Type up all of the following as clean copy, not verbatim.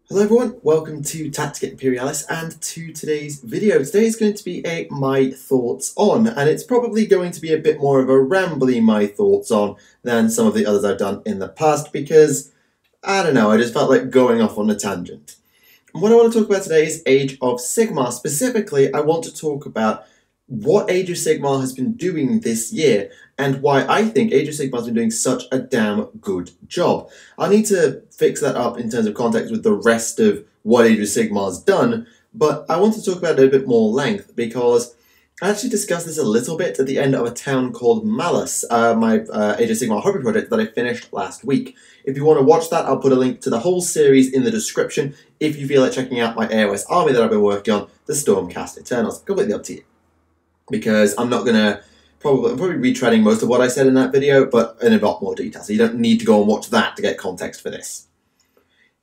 Hello everyone, welcome to Tactica Imperialis and to today's video. Today is going to be a my thoughts on, and it's probably going to be a bit more of a rambly my thoughts on than some of the others I've done in the past because, I don't know, I just felt like going off on a tangent. And what I want to talk about today is Age of Sigmar. Specifically, I want to talk about what Age of Sigmar has been doing this year and why I think Age of Sigmar has been doing such a damn good job. I need to fix that up in terms of context with the rest of what Age of Sigmar has done, but I want to talk about it a bit more length because I actually discussed this a little bit at the end of a town called Malice, my Age of Sigmar hobby project that I finished last week. If you want to watch that, I'll put a link to the whole series in the description if you feel like checking out my AOS army that I've been working on, the Stormcast Eternals. Completely up to you. Because I'm not going to probably retreading most of what I said in that video, but in a lot more detail. So you don't need to go and watch that to get context for this.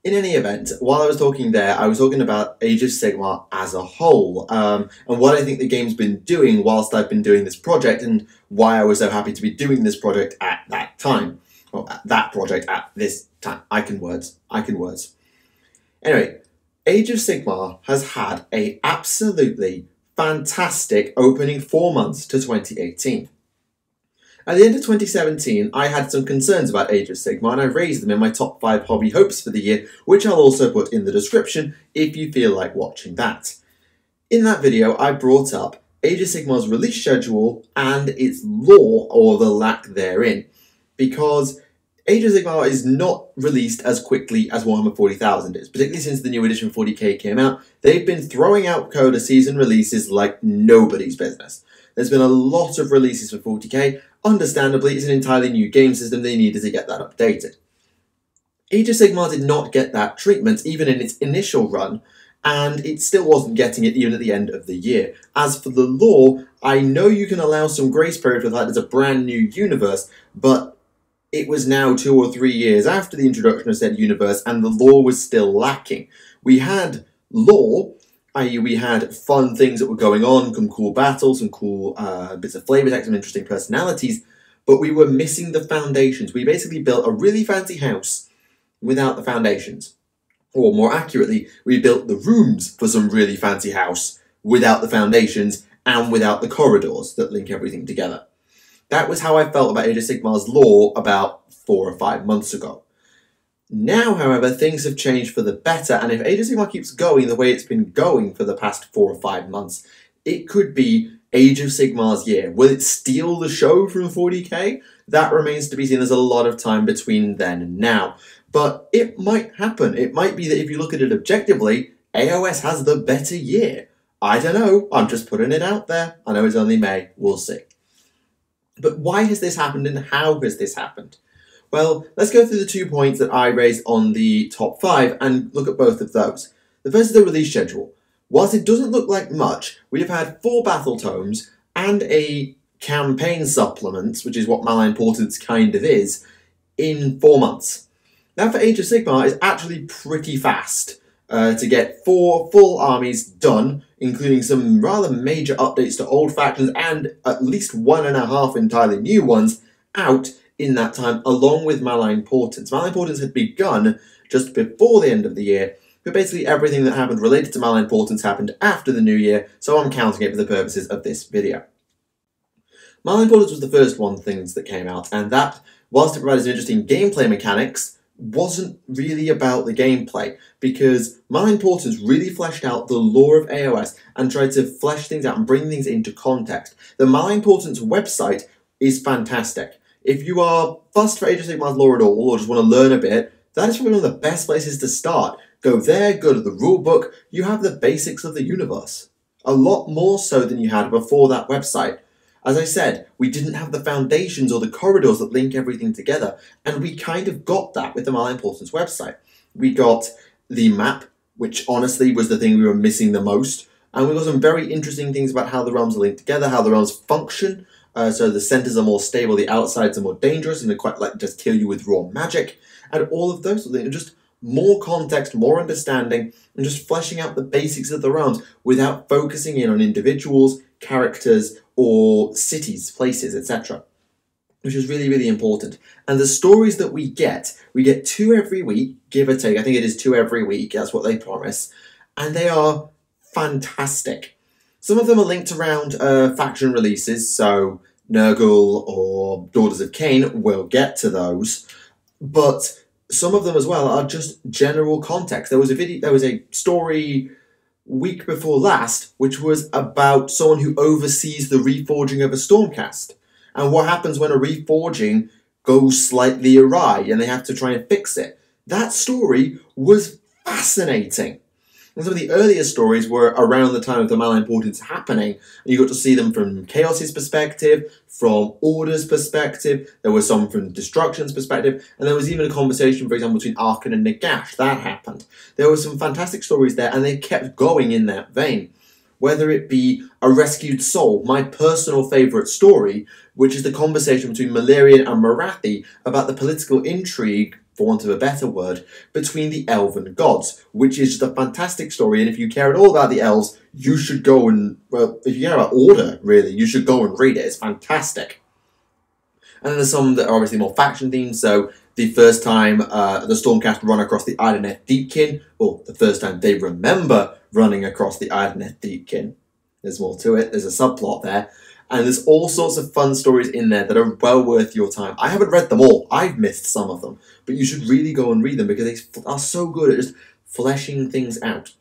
In any event, while I was talking there, I was talking about Age of Sigmar as a whole, and what I think the game's been doing whilst I've been doing this project, and why I was so happy to be doing this project at that time. Or that project at this time. I can words. Anyway, Age of Sigmar has had a absolutely fantastic opening 4 months to 2018. At the end of 2017, I had some concerns about Age of Sigmar and I raised them in my top 5 hobby hopes for the year, which I'll also put in the description if you feel like watching that. In that video, I brought up Age of Sigmar's release schedule and its lore, or the lack therein, because Age of Sigmar is not released as quickly as Warhammer 40,000 is, particularly since the new edition 40k came out. They've been throwing out Coda season releases like nobody's business. There's been a lot of releases for 40k. Understandably, it's an entirely new game system, they needed to get that updated. Age of Sigmar did not get that treatment, even in its initial run, and it still wasn't getting it even at the end of the year. As for the lore, I know you can allow some grace period for that as a brand new universe, but it was now 2 or 3 years after the introduction of said universe, and the lore was still lacking. We had lore, i.e. we had fun things that were going on, some cool battles, some cool bits of flavor text, some interesting personalities, but we were missing the foundations. We basically built a really fancy house without the foundations. Or more accurately, we built the rooms for some really fancy house without the foundations and without the corridors that link everything together. That was how I felt about Age of Sigmar's lore about 4 or 5 months ago. Now, however, things have changed for the better, and if Age of Sigmar keeps going the way it's been going for the past 4 or 5 months, it could be Age of Sigmar's year. Will it steal the show from 40k? That remains to be seen. There's a lot of time between then and now. But it might happen. It might be that if you look at it objectively, AOS has the better year. I don't know. I'm just putting it out there. I know it's only May. We'll see. But why has this happened and how has this happened? Well, let's go through the 2 points that I raised on the top 5 and look at both of those. The first is the release schedule. Whilst it doesn't look like much, we have had 4 battle tomes and a campaign supplement, which is what Malign Portents kind of is, in 4 months. Now for Age of Sigmar, it's actually pretty fast to get 4 full armies done, including some rather major updates to old factions and at least 1.5 entirely new ones out in that time, along with Malign Portents. Malign Portents had begun just before the end of the year, but basically everything that happened related to Malign Portents happened after the new year, so I'm counting it for the purposes of this video. Malign Portents was the first one things that came out, and that, whilst it provided some interesting gameplay mechanics, wasn't really about the gameplay, because Malign Portents really fleshed out the lore of AOS and tried to flesh things out and bring things into context. The Malign Portents website is fantastic. If you are fussed for Age of Sigmar's lore at all, or just want to learn a bit, that is probably one of the best places to start. Go there, go to the rulebook, you have the basics of the universe. A lot more so than you had before that website. As I said, we didn't have the foundations or the corridors that link everything together, and we kind of got that with the Malign Portents website. We got the map, which honestly was the thing we were missing the most, and we got some very interesting things about how the realms are linked together, how the realms function. So the centers are more stable, the outsides are more dangerous, and they quite like just kill you with raw magic, and all of those things. Just more context, more understanding, and just fleshing out the basics of the realms without focusing in on individuals, characters, or cities, places, etc. which is really, really important. And the stories that we get 2 every week, give or take. I think it is 2 every week. That's what they promise. And they are fantastic. Some of them are linked around faction releases, so Nurgle or Daughters of Cain, we'll get to those. But some of them as well are just general context. There was a story week before last, which was about someone who oversees the reforging of a Stormcast. And what happens when a reforging goes slightly awry and they have to try and fix it. That story was fascinating. And some of the earlier stories were around the time of the Malign Portents happening, and you got to see them from Chaos's perspective, from Order's perspective, there was some from Destruction's perspective, and there was even a conversation, for example, between Archon and Nagash. That happened. There were some fantastic stories there, and they kept going in that vein. Whether it be A Rescued Soul, my personal favourite story, which is the conversation between Malerion and Morathi about the political intrigue, for want of a better word, between the elven gods, which is just a fantastic story. And if you care at all about the elves, you should go and, well, if you care about Order, really, you should go and read it. It's fantastic. And then there's some that are obviously more faction themed, so the first time the Stormcast run across the Idoneth Deepkin, or the first time they remember running across the Idoneth Deepkin. There's more to it, there's a subplot there. And there's all sorts of fun stories in there that are well worth your time. I haven't read them all. I've missed some of them. But you should really go and read them because they are so good at just fleshing things out.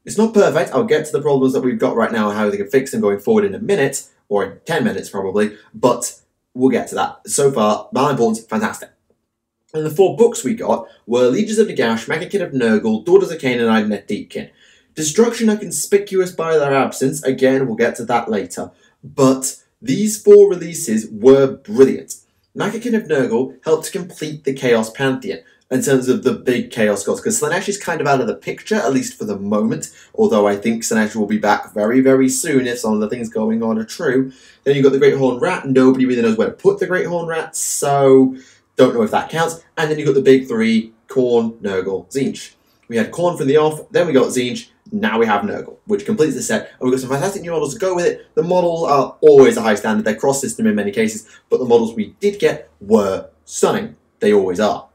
It's not perfect. I'll get to the problems that we've got right now and how they can fix them going forward in a minute, or in 10 minutes probably, but we'll get to that. So far, Malign Portents, fantastic. And the 4 books we got were Legions of Nagash, Megakin of Nurgle, Daughters of Cain, and Idoneth Deepkin. Destruction are conspicuous by their absence. Again, we'll get to that later. But these 4 releases were brilliant. Megakin of Nurgle helped to complete the Chaos Pantheon in terms of the big Chaos gods, because Slaanesh is kind of out of the picture, at least for the moment, although I think Slaanesh will be back very, very soon if some of the things going on are true. Then you've got the Great Horn Rat. Nobody really knows where to put the Great Horn Rat, so don't know if that counts. And then you've got the big 3, Khorne, Nurgle, Tzeentch. We had Khorne from the off, then we got Tzeentch, now we have Nurgle, which completes the set, and we've got some fantastic new models to go with it. The models are always a high standard, they're cross-system in many cases, but the models we did get were stunning. They always are.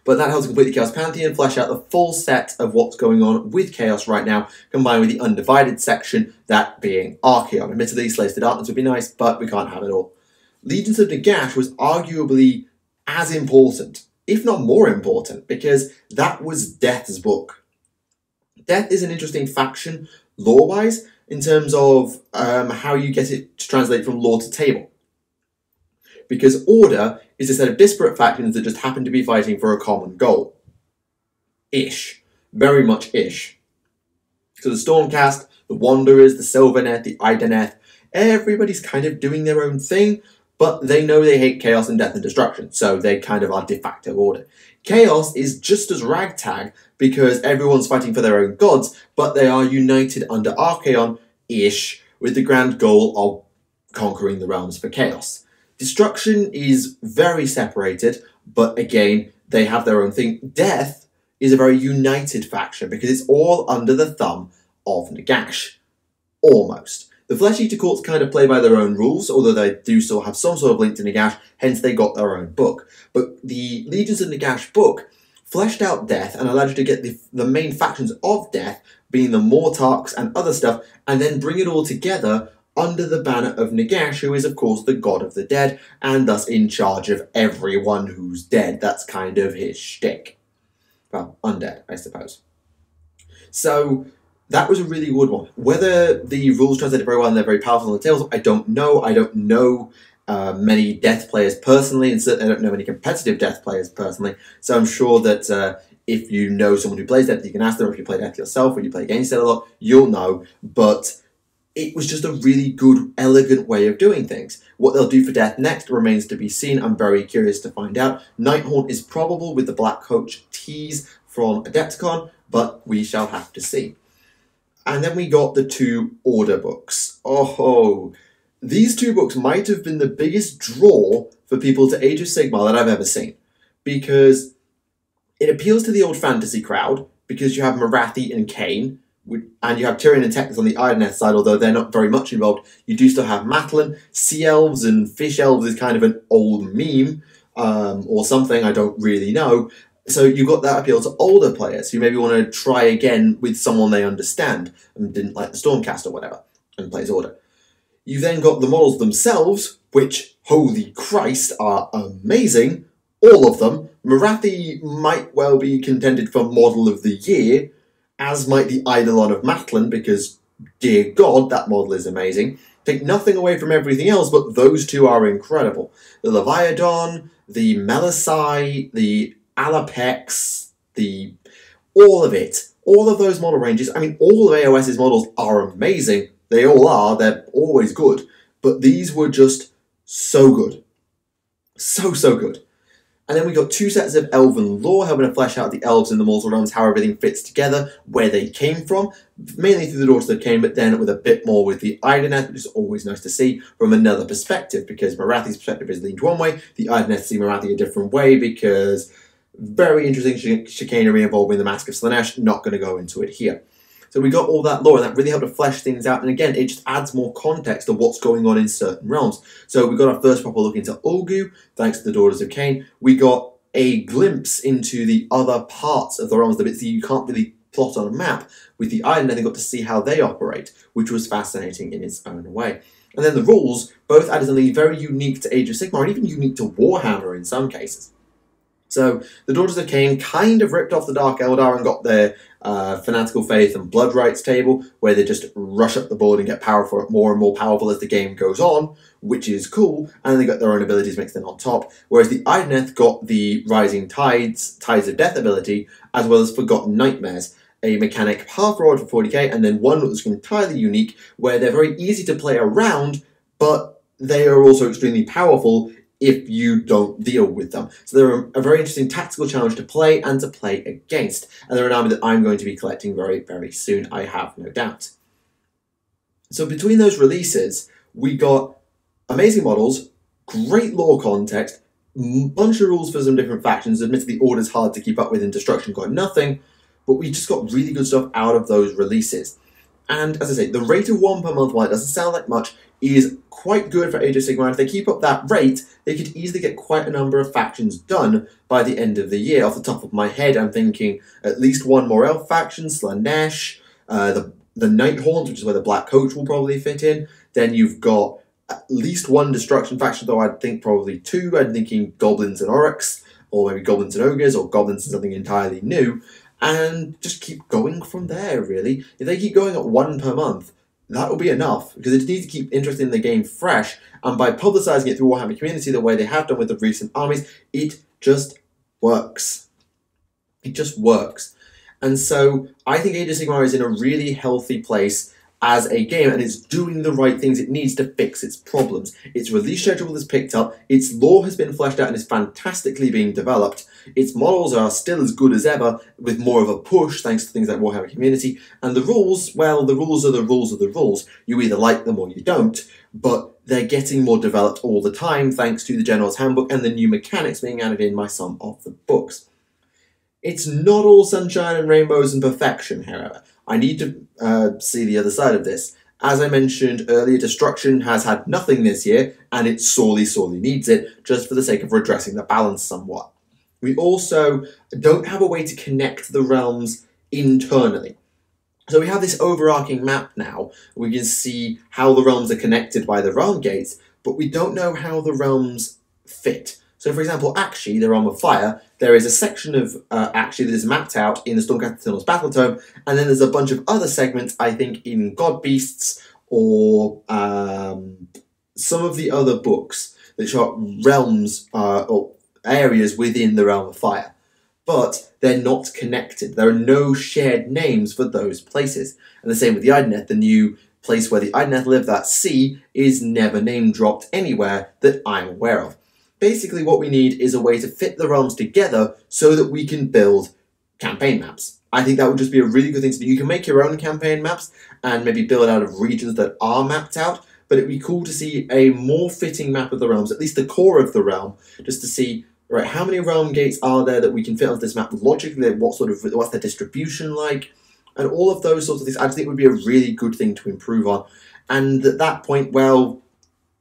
But that helps complete the Chaos Pantheon, flesh out the full set of what's going on with Chaos right now, combined with the Undivided section, that being Archaon. Admittedly, Slaves to Darkness would be nice, but we can't have it all. Legions of Nagash was arguably as important, if not more important, because that was Death's book. Death is an interesting faction, lore-wise, in terms of how you get it to translate from lore to table. Because Order is a set of disparate factions that just happen to be fighting for a common goal. Ish. Very much ish. So the Stormcast, the Wanderers, the Sylvaneth, the Idoneth, everybody's kind of doing their own thing, but they know they hate chaos and death and destruction, so they kind of are de facto Order. Chaos is just as ragtag because everyone's fighting for their own gods, but they are united under Archaon-ish with the grand goal of conquering the realms for chaos. Destruction is very separated, but again, they have their own thing. Death is a very united faction because it's all under the thumb of Nagash. Almost. The Flesh Eater Courts kind of play by their own rules, although they do still have some sort of link to Nagash, hence they got their own book. But the Legions of Nagash book fleshed out Death and allowed you to get the main factions of Death, being the Mortarchs and other stuff, and then bring it all together under the banner of Nagash, who is of course the god of the dead, and thus in charge of everyone who's dead. That's kind of his shtick. Well, undead, I suppose. So that was a really good one. Whether the rules translated very well and they're very powerful on the tables, I don't know. I don't know many Death players personally, and certainly I don't know many competitive Death players personally. So I'm sure that if you know someone who plays Death, you can ask them. If you play Death yourself or you play against it a lot, you'll know. But it was just a really good, elegant way of doing things. What they'll do for Death next remains to be seen. I'm very curious to find out. Nighthaunt is probable with the Black Coach tease from Adepticon, but we shall have to see. And then we got the 2 Order books. Oh, these 2 books might have been the biggest draw for people to Age of Sigmar that I've ever seen. Because it appeals to the old fantasy crowd, because you have Morathi and Cain, and you have Tyrion and Teclis on the Idoneth side, although they're not very much involved. You do still have Matlin. Sea Elves and Fish Elves is kind of an old meme, or something, I don't really know. So you've got that appeal to older players who maybe want to try again with someone they understand and didn't like the Stormcast or whatever, and plays Order. You then got the models themselves, which, holy Christ, are amazing. All of them. Marathi might well be contended for Model of the Year, as might the Eidolon of Matlin, because, dear God, that model is amazing. Take nothing away from everything else, but those two are incredible. The Leviathan, the Melisai, the Alapex, all of it. All of those model ranges, I mean, all of AOS's models are amazing. They all are, they're always good. But these were just so good. So good. And then we got 2 sets of Elven lore, helping to flesh out the elves in the mortal realms, how everything fits together, where they came from, mainly through the Daughters of Cain, but then with a bit more with the Idoneth, which is always nice to see from another perspective, because Marathi's perspective is leaned one way, the Idoneth see Marathi a different way, because very interesting chicanery involving the Mask of Slaanesh, not going to go into it here. So we got all that lore, and that really helped to flesh things out. And again, it just adds more context to what's going on in certain realms. So we got our first proper look into Ulgu, thanks to the Daughters of Cain. We got a glimpse into the other parts of the realms, the bits that you can't really plot on a map. With the Idoneth, they got to see how they operate, which was fascinating in its own way. And then the rules both added something very unique to Age of Sigmar, and even unique to Warhammer in some cases. So the Daughters of Cain kind of ripped off the Dark Eldar and got their Fanatical Faith and Blood Rights table, where they just rush up the board and get more and more powerful as the game goes on, which is cool, and they got their own abilities mixed in on top, whereas the Idoneth got the Rising Tides of Death ability, as well as Forgotten Nightmares, a mechanic half rolled for 40k, and then one that was entirely unique, where they're very easy to play around, but they are also extremely powerful if you don't deal with them. So they're a very interesting tactical challenge to play and to play against. And they're an army that I'm going to be collecting very, very soon, I have no doubt. So between those releases, we got amazing models, great lore context, bunch of rules for some different factions. Admittedly, Order's hard to keep up with, and Destruction got nothing, but we just got really good stuff out of those releases. And as I say, the rate of 1 per month, while it doesn't sound like much, is quite good for Age of Sigmar. If they keep up that rate, they could easily get quite a number of factions done by the end of the year. Off the top of my head, I'm thinking at least 1 more Elf faction, Slaanesh, the Nighthaunt, which is where the Black Coach will probably fit in. Then you've got at least 1 Destruction faction, though I'd think probably 2. I'm thinking Goblins and Oryx, or maybe Goblins and Ogres, or Goblins and something entirely new. And just keep going from there, really. If they keep going at 1 per month, that will be enough, because it needs to keep interest in the game fresh, and by publicising it through Warhammer Community the way they have done with the recent armies, it just works. It just works. And so I think Age of Sigmar is in a really healthy place as a game, and it's doing the right things it needs to fix its problems. Its release schedule has picked up, its lore has been fleshed out and is fantastically being developed, its models are still as good as ever, with more of a push thanks to things like Warhammer Community, and the rules, well, the rules are the rules are the rules. You either like them or you don't, but they're getting more developed all the time thanks to the General's Handbook and the new mechanics being added in by some of the books. It's not all sunshine and rainbows and perfection, however. I need to see the other side of this. As I mentioned earlier, Destruction has had nothing this year, and it sorely, sorely needs it, just for the sake of redressing the balance somewhat. We also don't have a way to connect the realms internally. So we have this overarching map now. We can see how the realms are connected by the realm gates, but we don't know how the realms fit. So for example, Akshi, the Realm of Fire, there is a section of Akshi that is mapped out in the Stormcast Eternal's Battle Tome, and then there's a bunch of other segments, I think, in God Beasts or some of the other books that show up realms or areas within the Realm of Fire. But they're not connected. There are no shared names for those places. And the same with the Idoneth. The new place where the Idoneth live, that sea, is never name-dropped anywhere that I'm aware of. Basically, what we need is a way to fit the realms together so that we can build campaign maps. I think that would just be a really good thing to do. You can make your own campaign maps and maybe build out of regions that are mapped out, but it'd be cool to see a more fitting map of the realms, at least the core of the realm, just to see, right, how many realm gates are there that we can fit onto this map logically, what's their distribution like, And all of those sorts of things, I think would be a really good thing to improve on. And at that point, well,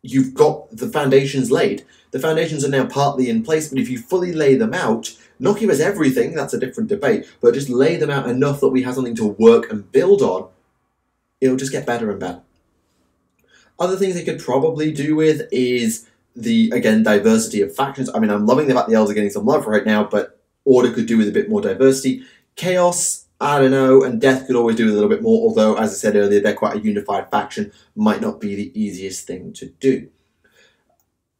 you've got the foundations laid. The foundations are now partly in place, but if you fully lay them out, not give us everything, that's a different debate, but just lay them out enough that we have something to work and build on, it'll just get better and better. Other things they could probably do with is the, again, diversity of factions. I mean, I'm loving the fact the elves are getting some love right now, but Order could do with a bit more diversity. Chaos, I don't know, and Death could always do with a little bit more, although, as I said earlier, they're quite a unified faction, might not be the easiest thing to do.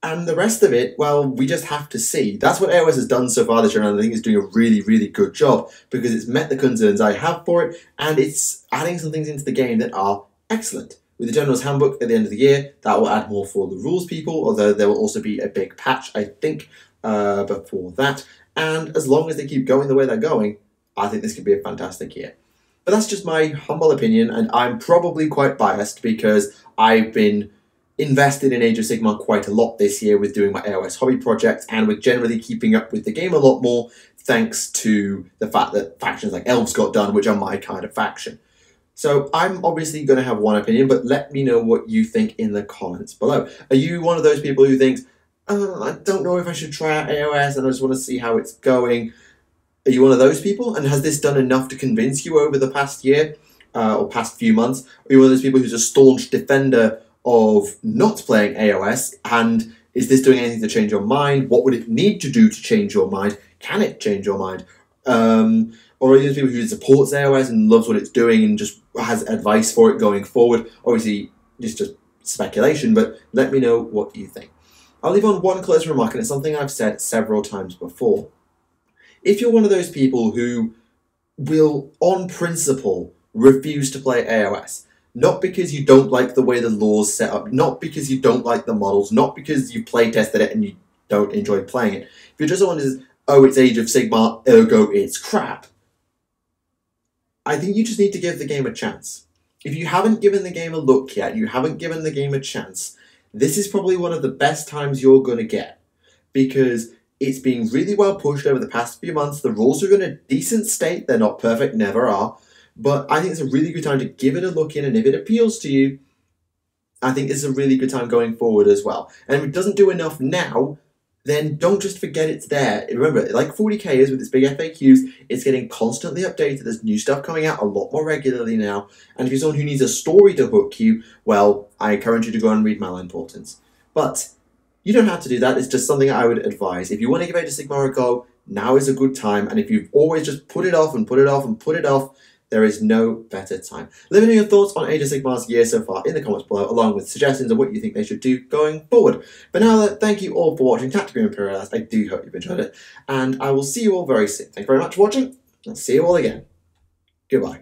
And the rest of it, well, we just have to see. That's what AOS has done so far this year, and I think it's doing a really, really good job, because it's met the concerns I have for it, and it's adding some things into the game that are excellent. With the General's Handbook at the end of the year, that will add more for the rules people, although there will also be a big patch, I think, before that. And as long as they keep going the way they're going, I think this could be a fantastic year. But that's just my humble opinion, and I'm probably quite biased because I've been invested in Age of Sigmar quite a lot this year with doing my AOS hobby project and with generally keeping up with the game a lot more, thanks to the fact that factions like Elves got done, which are my kind of faction. So I'm obviously going to have one opinion, but let me know what you think in the comments below. Are you one of those people who thinks, I don't know if I should try out AOS and I just want to see how it's going? Are you one of those people? And has this done enough to convince you over the past year or past few months? Are you one of those people who's a staunch defender of not playing AOS? And is this doing anything to change your mind? What would it need to do to change your mind? Can it change your mind? Or are you those people who supports AOS and loves what it's doing and just has advice for it going forward? Obviously, it's just speculation, but let me know what you think. I'll leave on one closing remark, and it's something I've said several times before. If you're one of those people who will, on principle, refuse to play AOS, not because you don't like the way the law's set up, not because you don't like the models, not because you play tested it and you don't enjoy playing it. If you're just someone who says, oh, it's Age of Sigmar, ergo it's crap, I think you just need to give the game a chance. If you haven't given the game a look yet, you haven't given the game a chance, this is probably one of the best times you're going to get, because it's being really well pushed over the past few months. The rules are in a decent state. They're not perfect, never are. But I think it's a really good time to give it a look in, and if it appeals to you, I think it's a really good time going forward as well. And if it doesn't do enough now, then don't just forget it's there. Remember, like 40k is with its big FAQs, it's getting constantly updated. There's new stuff coming out a lot more regularly now. And if you're someone who needs a story to hook you, well, I encourage you to go and read Malign Portents. But you don't have to do that. It's just something I would advise. If you want to give Age of Sigmar a go, now is a good time. And if you've always just put it off and put it off and put it off, there is no better time. Let me know your thoughts on Age of Sigmar's year so far in the comments below, along with suggestions of what you think they should do going forward. But now, thank you all for watching Tactica Imperialis. I do hope you've enjoyed it, and I will see you all very soon. Thank you very much for watching, and see you all again. Goodbye.